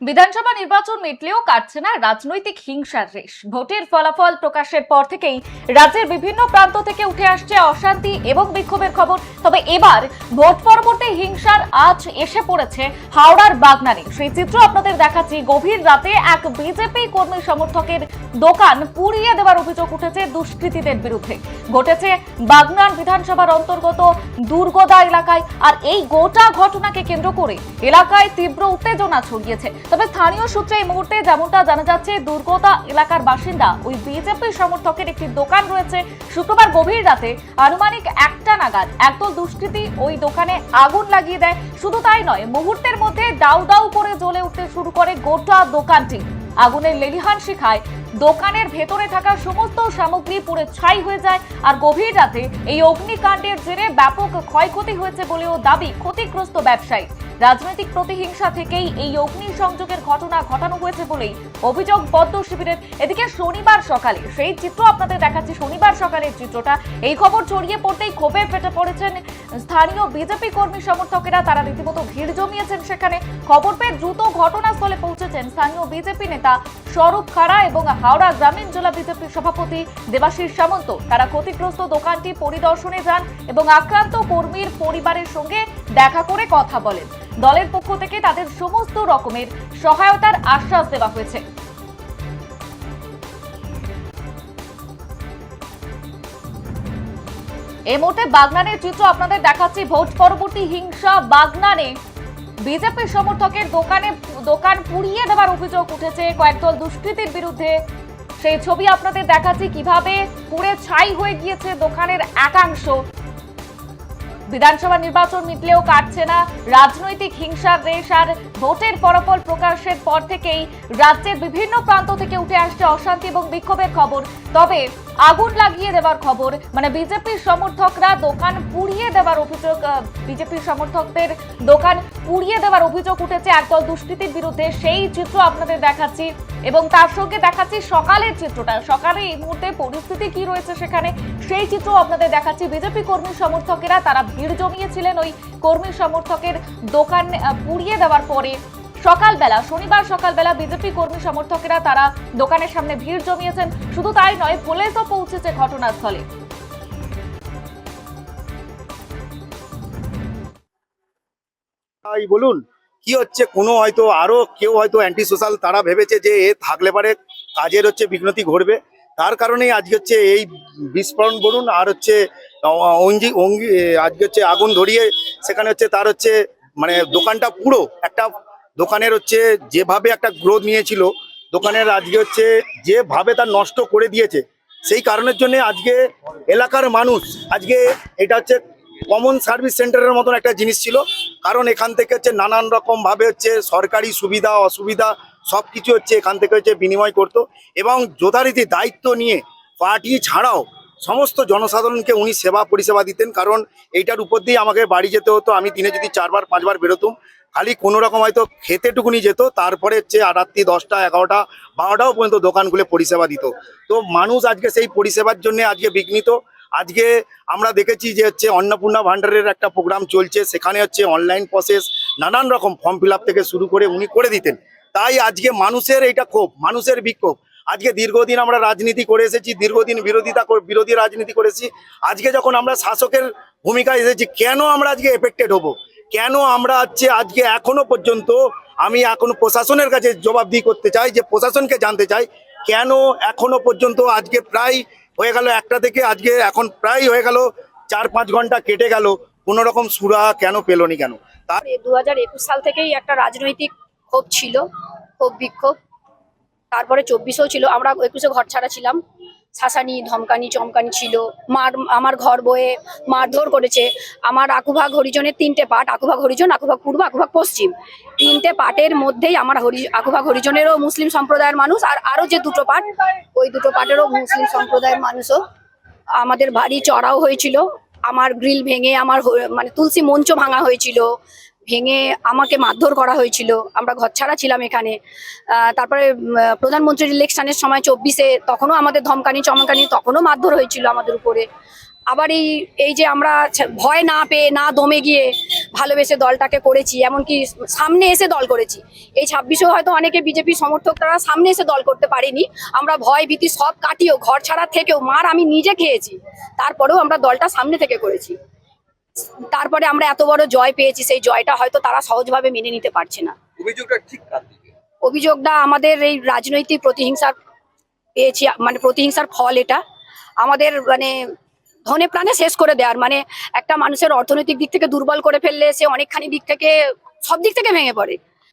বিধানসভা নির্বাচন মিটলেও কাটছে না রাজনৈতিক হিংসার রেশ। ভোটের ফলাফল প্রকাশের পর থেকেই রাজ্যের বিভিন্ন প্রান্ত থেকে উঠে আসছে অশান্তি এবং বিক্ষোভের খবর। তবে এবার ভোট পরবর্তী হিংসার আঁচ এসে পড়েছে হাওড়ার বাগনানে। সেই চিত্র আপনাদের দেখাচ্ছি। গভীর রাতে এক বিজেপি কর্মী সমর্থকের দোকান পুড়িয়ে দেওয়ার অভিযোগ উঠেছে দুষ্কৃতীদের বিরুদ্ধে। ঘটেছে বাগনান বিধানসভার অন্তর্গত দুর্গদা এলাকায়। আর এই গোটা ঘটনাকে কেন্দ্র করে এলাকায় তীব্র উত্তেজনা ছড়িয়েছে। তবে স্থানীয় সূত্রে এই মুহূর্তে যেমনটা জানা যাচ্ছে, দুর্গদা এলাকার বাসিন্দা ওই বিজেপি সমর্থকের একটি দোকান রয়েছে। শুক্রবার গভীর রাতে আনুমানিক 1টা নাগাদ একদল দুষ্কৃতী ওই দোকানে আগুন লাগিয়ে দেয়। শুধু তাই নয়, মুহূর্তের মধ্যে দাউ দাউ করে জ্বলে উঠতে শুরু করে গোটা দোকানটি। আগুনের লেলিহান শিখায় দোকানের ভেতরে থাকা সমস্ত সামগ্রী পুড়ে ছাই হয়ে যায়। আর গভীর রাতে এই অগ্নিকাণ্ডের জেরে ব্যাপক ক্ষয়ক্ষতি হয়েছে বলেও দাবি ক্ষতিগ্রস্ত ব্যবসায়ী। রাজনৈতিক প্রতিহিংসা থেকেই এই অগ্নিসংযোগের ঘটনা ঘটানো হয়েছে বলেই অভিযোগ বদ্ধ শিবিরের। এদিকে শনিবার সকালে সেই চিত্র আপনাদের দেখাচ্ছি। শনিবার সকালের চিত্রটা। এই খবর ছড়িয়ে পড়তেই ক্ষোভে ফেটে পড়েছেন স্থানীয় বিজেপি কর্মী সমর্থকেরা। তারা রীতিমতো ভিড় জমিয়েছেন সেখানে। খবর পেয়ে দ্রুত ঘটনাস্থলে পৌঁছেছেন স্থানীয় বিজেপি নেতা স্বরূপ খাড়া এবং হাওড়া গ্রামীণ জেলা বিজেপির সভাপতি দেবাশিস সামন্ত। তারা ক্ষতিগ্রস্ত দোকানটি পরিদর্শনে যান এবং আক্রান্ত কর্মীর পরিবারের সঙ্গে দেখা করে কথা বলেন। দলের পক্ষ থেকে তাদের সমস্ত রকমের সহায়তার আশ্বাস দেওয়া হয়েছে। এই মুহূর্তে বাগনানের চিত্র আপনাদের দেখাচ্ছি। ভোট পরবর্তী হিংসা বাগনানে বিজেপি সমর্থকের দোকান পুড়িয়ে দেওয়ার অভিযোগ উঠেছে কয়েকদল দুষ্কৃতীর বিরুদ্ধে। সেই ছবি আপনাদের দেখাচ্ছি, কিভাবে পুড়ে ছাই হয়ে গিয়েছে দোকানের একাংশ। বিধানসভা নির্বাচন মিটলেও কাটছে না রাজনৈতিক হিংসার রেশ। আর ভোটের ফলাফল প্রকাশের পর থেকেই রাজ্যের বিভিন্ন প্রান্ত থেকে উঠে আসছে অশান্তি এবং বিক্ষোভের খবর। তবে আগুন লাগিয়ে দেওয়ার খবর, মানে বিজেপির সমর্থকরা দোকান পুড়িয়ে দেওয়ার অভিযোগ, বিজেপির সমর্থকদের দোকান পুড়িয়ে দেওয়ার অভিযোগ উঠেছে একদল দুষ্কৃতীর বিরুদ্ধে। সেই চিত্র আপনাদের দেখাচ্ছি এবং তার সঙ্গে দেখাচ্ছি সকালের চিত্রটা। সকালে এই মুহূর্তে পরিস্থিতি কি রয়েছে সেখানে, সেই চিত্র আপনাদের দেখাচ্ছি। বিজেপি কর্মী সমর্থকেরা তারা ভিড় জমিয়েছিলেন ওই কর্মী সমর্থকের দোকান পুড়িয়ে দেওয়ার পরে। সকালবেলা, শনিবার সকালবেলা বিজেপি কর্মী সমর্থকেরা তারা দোকানের সামনে ভিড় জমিয়েছেন। শুধু তাই নয়, পুলিশও পৌঁছেছে ঘটনাস্থলে। বলুন কি হচ্ছে, কোনো হয়তো আরো কেউ হয়তো অ্যান্টি সোশ্যাল তারা ভেবেছে যে এ থাকলে পারে কাজের বিঘ্নতি ঘটবে। তার কারণেই আজকে এই বিস্ফোরণ বলুন, আর আজকে আগুন ধরিয়ে সেখানে তার মানে দোকানটা পুরো একটা দোকানের যেভাবে একটা গ্রোথ নিয়েছিল দোকানের, আজকে যেভাবে তার নষ্ট করে দিয়েছে। সেই কারণের জন্য আজকে এলাকার মানুষ আজকে এটা কমন সার্ভিস সেন্টারের মতন একটা জিনিস ছিল। কারণ এখান থেকে নানান রকম ভাবে সরকারি সুবিধা অসুবিধা সবকিছু এখান থেকে বিনিময় করতো এবং যথারীতি দায়িত্ব নিয়ে পার্টি ছাড়াও সমস্ত জনসাধারণকে উনি সেবা পরিষেবা দিতেন। কারণ এইটার উপর দিয়ে আমাকে বাড়ি যেতে হতো। আমি দিনে যদি 4বার 5বার বেরোতাম, খালি কোনো রকম হয়তো খেতেটুকুনি যেত, তারপরে রাত্রি 10টা 11টা 12টাও পর্যন্ত দোকানগুলো পরিষেবা দিত। তো মানুষ আজকে সেই পরিষেবার জন্য আজকে বিঘ্নিত। আজকে আমরা দেখেছি যে অন্নপূর্ণা ভান্ডারের একটা প্রোগ্রাম চলছে, সেখানে অনলাইন প্রসেস নানান রকম ফর্ম ফিল আপ থেকে শুরু করে উনি করে দিতেন। তাই আজকে মানুষের এইটা ক্ষোভ, মানুষের বিক্ষোভ। আজকে দীর্ঘদিন আমরা রাজনীতি করে এসেছি, দীর্ঘদিন বিরোধী রাজনীতি করেছি। আজকে যখন আমরা শাসকের ভূমিকায় এসেছি, কেন আমরা আজকে এফেক্টেড হব? কেন আমরা আজকে এখনো পর্যন্ত আমি প্রশাসনের কাছে জবাবদিহি করতে চাই, যে প্রশাসনকে জানতে চাই কেন এখনো পর্যন্ত আজকে প্রায় হয়ে গেল 1টা থেকে আজকে এখন প্রায় হয়ে গেল 4-5 ঘন্টা কেটে গেল, কোনো রকম সুরাহা কেন পেলনি কেন? তার 2021 সাল থেকেই একটা রাজনৈতিক ক্ষোভ ছিল, ক্ষোভ বিক্ষোভ। তারপরে 24-এও ছিল। আমরা 21-এ ঘর ছাড়া ছিলাম। শাসানি ধমকানি চমকানি ছিল। আমার ঘর বয়ে মারধর করেছে। আমার আকুভাগ হরিজনের 3টে পার্ট, আকুভাগ হরিজন, আকুভাগ পূর্ব, আকুভাগ পশ্চিম, 3টে পার্টের মধ্যেই আমার আকুভাগ হরিজনেরও মুসলিম সম্প্রদায়ের মানুষ, আর আরো যে 2টো পার্ট, ওই 2টো পার্টেরও মুসলিম সম্প্রদায়ের মানুষও। আমাদের বাড়ি চড়াও হয়েছিল। আমার গ্রিল ভেঙে আমার মানে তুলসী মঞ্চ ভাঙা হয়েছিল, ভেঙে আমাকে মারধর করা হয়েছিল। আমরা ঘর ছাড়া ছিলাম এখানে। তারপরে প্রধানমন্ত্রীর ইলেকশনের সময় 24-এ তখনও আমাদের ধমকানি চমকানি, তখনও মারধর হয়েছিল আমাদের উপরে। আবার এই যে আমরা ভয় না পেয়ে না দমে গিয়ে ভালোবেসে দলটাকে করেছি, এমনকি সামনে এসে দল করেছি। এই 26-এও হয়তো অনেকে বিজেপি সমর্থক তারা সামনে এসে দল করতে পারেনি, আমরা ভয় ভীতি সব কাটিয়েও ঘর ছাড়া থেকেও মার আমি নিজে খেয়েছি, তারপরেও আমরা দলটা সামনে থেকে করেছি। তারপরে আমরা এত বড় জয় পেয়েছি, সেই জয়টা হয়তো তারা সহজভাবে মেনে নিতে পারছে না। অভিযোগটা ঠিক কার দিকে? অভিযোগটা আমাদের এই রাজনৈতিক প্রতিহিংসার পেয়েছি, মানে প্রতিহিংসার ফল এটা। আমাদের মানে ধনে প্রাণে শেষ করে দেওয়ার, মানে একটা মানুষের অর্থনৈতিক দিক থেকে দুর্বল করে ফেললে সে অনেকখানি দিক থেকে সব দিক থেকে ভেঙে পড়ে।